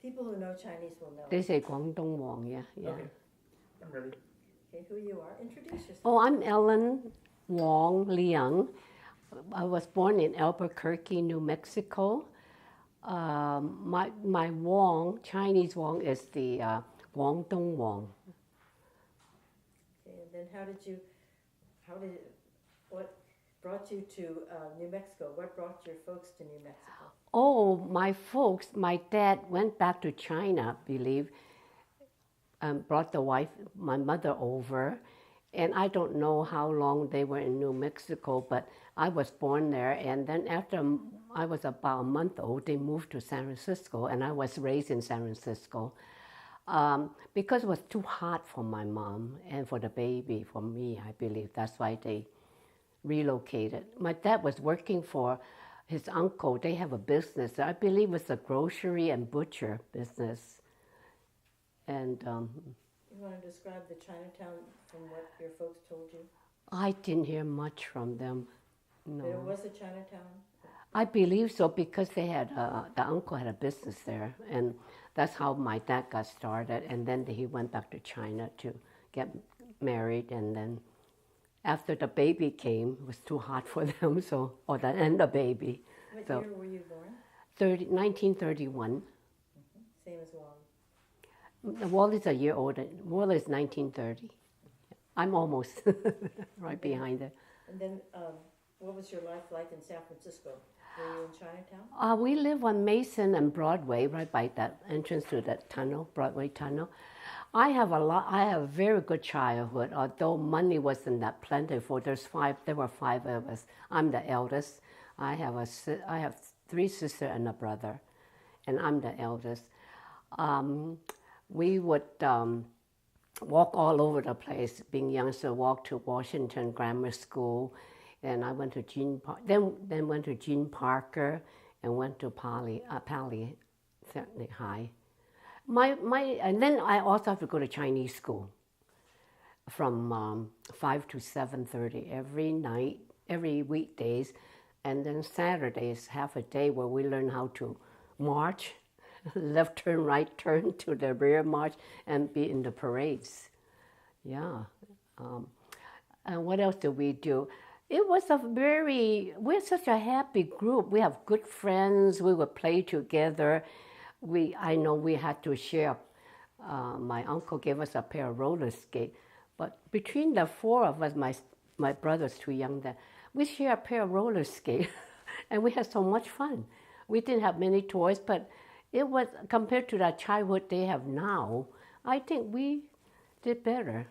People who know Chinese will know. They say Guangdong Wong, yeah. Okay, I'm ready. Okay, who you are? Introduce yourself. Oh, I'm Ellen Wong Leung. I was born in Albuquerque, New Mexico. My Wong, Chinese Wong, is the Guangdong Wong. Okay, and then what brought you to New Mexico? What brought your folks to New Mexico? Oh, my dad went back to China, I believe, brought my mother over. And I don't know how long they were in New Mexico, but I was born there. And then after I was about a month old, they moved to San Francisco, and I was raised in San Francisco. Because it was too hot for my mom and for the baby, for me, I believe. That's why they relocated. My dad was working for his uncle. They have a business. I believe it's a grocery and butcher business. And you want to describe the Chinatown from what your folks told you? I didn't hear much from them. No. There was a Chinatown? I believe so, because they had the uncle had a business there, and that's how my dad got started. And then he went back to China to get married, and then after the baby came, it was too hot for them. And the baby. What year were you born? 1931. Same as Wong. Wall is a year older. Wall is 1930. I'm almost right behind her. And then, what was your life like in San Francisco? Were you in Chinatown? We live on Mason and Broadway, right by that entrance to that tunnel, Broadway tunnel. I have a very good childhood, although money wasn't that plentiful. There were five of us. I'm the eldest. I have three sisters and a brother, and I'm the eldest. We would walk all over the place. Being youngster, walk to Washington Grammar School, and I went to then went to Gene Parker, and went to Polytechnic High. And then I also have to go to Chinese school from 5 to 7:30 every night, every weekdays, and then Saturdays half a day where we learn how to march. Left turn, right turn, to the rear march, and be in the parades. Yeah. And what else did we do? It was we're such a happy group. We have good friends. We would play together. I know we had to share. My uncle gave us a pair of roller skates. But between the four of us, my brother's too young then, we share a pair of roller skates. And we had so much fun. We didn't have many toys, but it was, compared to the childhood they have now, I think we did better.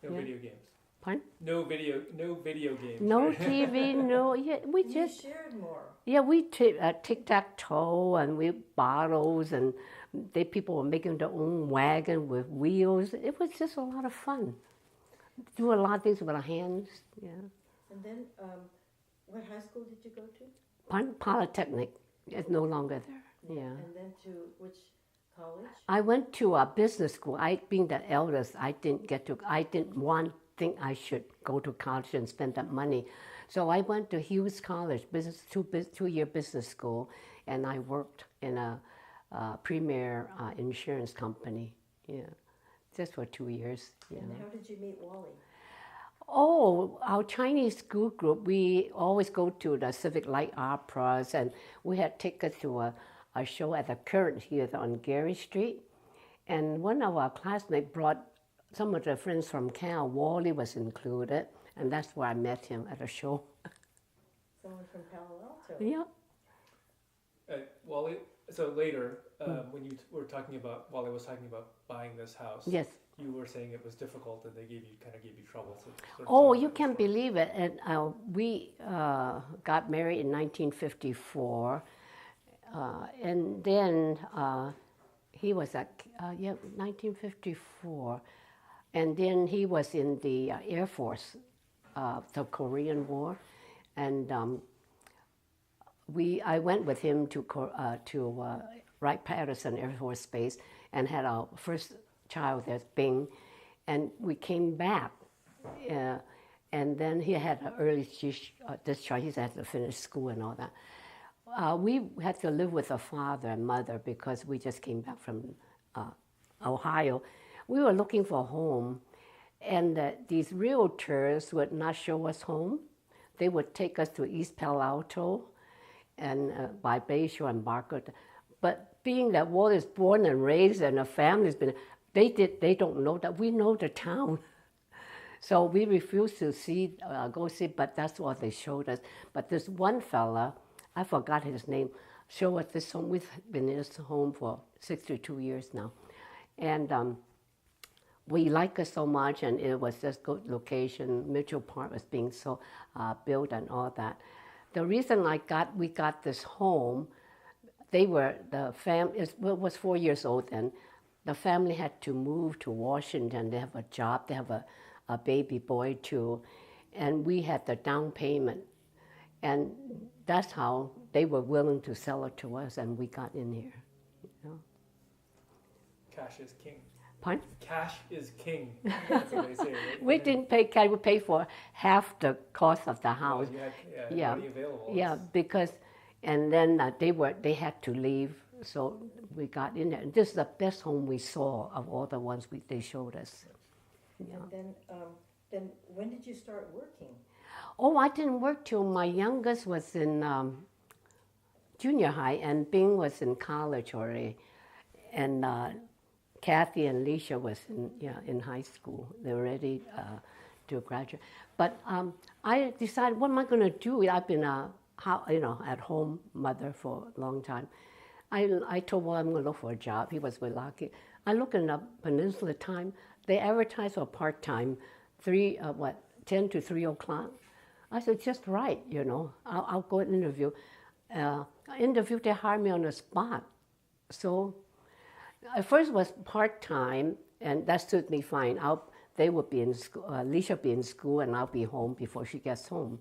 No video games. Pardon? No video games. No TV, no. Yeah, we You just shared more. Yeah, we tic-tac-toe, and we bottles, and people were making their own wagon with wheels. It was just a lot of fun. Do a lot of things with our hands. Yeah. And then, what high school did you go to? Polytechnic. It's no longer there. Yeah. And then to which college? I went to a business school. Being the eldest, I didn't think I should go to college and spend that money. So I went to Hughes College, two-year business school, and I worked in a premier insurance company. Yeah, just for 2 years. Yeah. And how did you meet Wally? Oh, our Chinese school group, we always go to the Civic Light Operas, and we had tickets to a show at the Current Theater on Gary Street. And one of our classmates brought some of the friends from Cal. Wally was included, and that's where I met him at a show. Someone from Palo Alto. Yeah. Wally, so later, when you were talking about, Wally was talking about buying this house. Yes. You were saying it was difficult, and they gave you trouble. You can't believe it. And we got married in 1954, and then he was at 1954, and then he was in the Air Force, the Korean War, and I went with him to Wright-Patterson Air Force Base and had our first child there, Bing, and we came back, and then he had an early discharge. He had to finish school and all that. We had to live with a father and mother because we just came back from Ohio. We were looking for a home, and these realtors would not show us home. They would take us to East Palo Alto and by Bayshore and Barker. But being that Walt is born and raised and a family's been, they don't know that. We know the town. So we refused to go see, but that's what they showed us. But this one fella, I forgot his name, showed us this home. We've been in this home for 62 years now. And we like it so much, and it was just good location. Mitchell Park was being so built and all that. The reason we got this home, the family was 4 years old then. The family had to move to Washington. They have a job. They have a baby boy too, and we had the down payment, and that's how they were willing to sell it to us, and we got in here. You know? Cash is king. Pardon? Cash is king. That's what they say, right? We didn't pay cash. We paid for half the cost of the house. You had money available. Yeah, because, and then they had to leave, so we got in there. This is the best home we saw of all the ones they showed us. Yeah. And then when did you start working? Oh, I didn't work till my youngest was in junior high, and Bing was in college already, and Kathy and Leisha was in high school. They were ready to graduate. But I decided, what am I going to do? I've been at home mother for a long time. I told Wong I'm going to look for a job. He was with Lockheed. I looked in the Peninsula Time. They advertised for part-time, 10 to 3 o'clock. I said, just right, I'll go and interview. Interview, they hired me on the spot. So at first it was part-time, and that suited me fine. They would be in school, Alicia would be in school, and I'll be home before she gets home.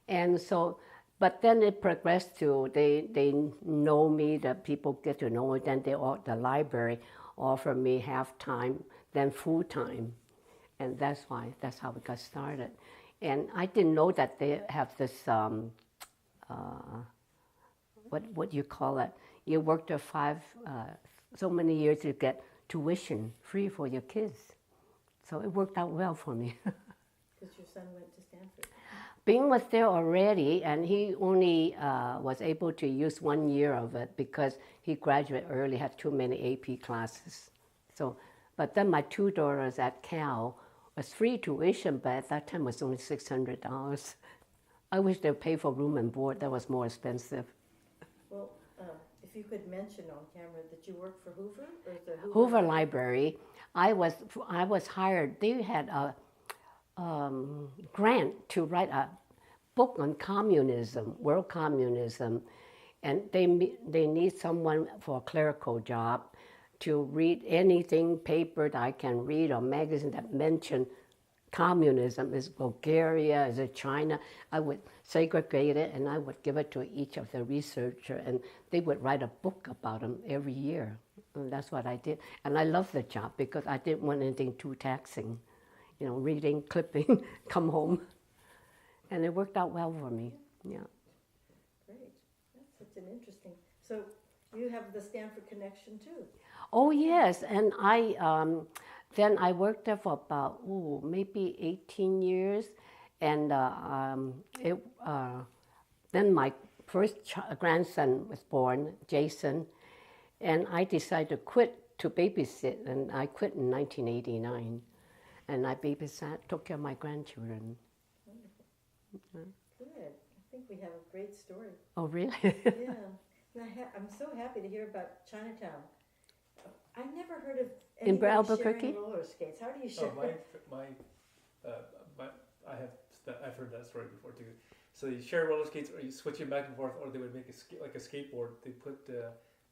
And so, but then it progressed to, they know me, the people get to know me, then the library offered me half-time, then full-time. And that's how we got started. And I didn't know that they have this, what you call it? You work there so many years to get tuition free for your kids. So it worked out well for me. Because your son went to Stanford. Bing was there already, and he only was able to use 1 year of it because he graduated early, had too many AP classes. So, but then my 2 daughters at Cal was free tuition, but at that time it was only $600. I wish they would pay for room and board. That was more expensive. Well, if you could mention on camera that you work for Hoover, or the Hoover Library. I was hired. They had a grant to write a book on communism, world communism, and they need someone for a clerical job to read anything, paper that I can read or magazine that mention communism. Is Bulgaria, is it China? I would segregate it and I would give it to each of the researchers, and they would write a book about them every year. And that's what I did. And I loved the job because I didn't want anything too taxing. Reading, clipping, come home. And it worked out well for me, yeah. Great. That's such an interesting... So you have the Stanford connection too. Oh, yes. And then I worked there for about, maybe 18 years. And then my first grandson was born, Jason. And I decided to quit to babysit, and I quit in 1989. And I babysat, took care of my grandchildren. Wonderful. Good. I think we have a great story. Oh, really? Yeah. I'm so happy to hear about Chinatown. I've never heard of in anybody Albuquerque? sharing roller skates. How do you share? I've heard that story before too. So you share roller skates, or you switch it back and forth, or they would make like a skateboard. They put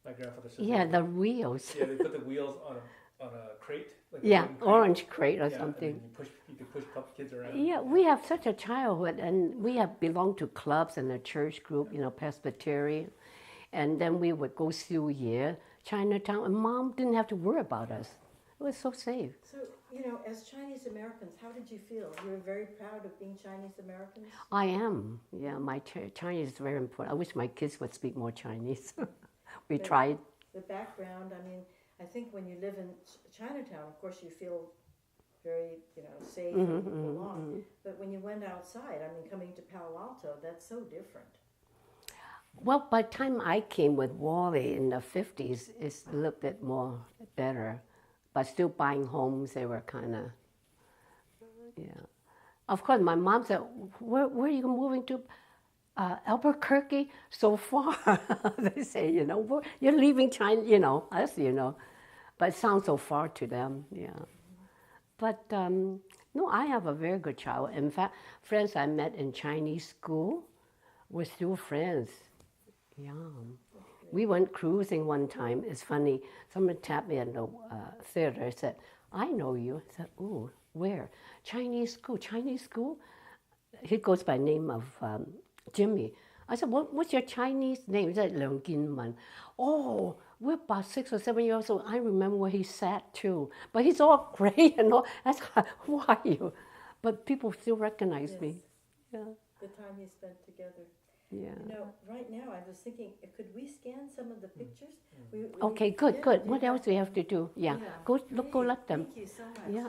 my grandfather said. Yeah, the wheels. Yeah, they put the wheels on a crate. Like orange crate or something. And you could push a couple kids around. Yeah, we have such a childhood, and we have belonged to clubs and a church group, Presbyterian. And then we would go Chinatown, and Mom didn't have to worry about us. It was so safe. So, you know, as Chinese Americans, how did you feel? You were very proud of being Chinese Americans? I am. Yeah, my Chinese is very important. I wish my kids would speak more Chinese. We But tried. The background, I mean, I think when you live in Chinatown, of course you feel very, you know, safe and belong. But when you went outside, I mean, coming to Palo Alto, that's so different. Well, by the time I came with Wally in the 50s, it's a little bit more better. But still buying homes, they were kind of, yeah. Of course, my mom said, where are you moving to? Albuquerque? So far. They say, you know, you're leaving China, you know, us, you know. But it sounds so far to them, yeah. But no, I have a very good childhood. In fact, friends I met in Chinese school were still friends. Yeah. We went cruising one time. It's funny. Someone tapped me in the theater and said, I know you. I said, ooh, where? Chinese school. Chinese school? He goes by name of Jimmy. I said, what's your Chinese name? He said, Leung. Oh, we're about 6 or 7 years old. I remember where he sat too. But he's all gray and all. That's who are you? But people still recognize me. Yeah. The time you spent together. Yeah. You know, right now I was thinking, could we scan some of the pictures? Okay, good. What else do we have to do? Yeah. Go Great. let them. Thank you so much. Yeah.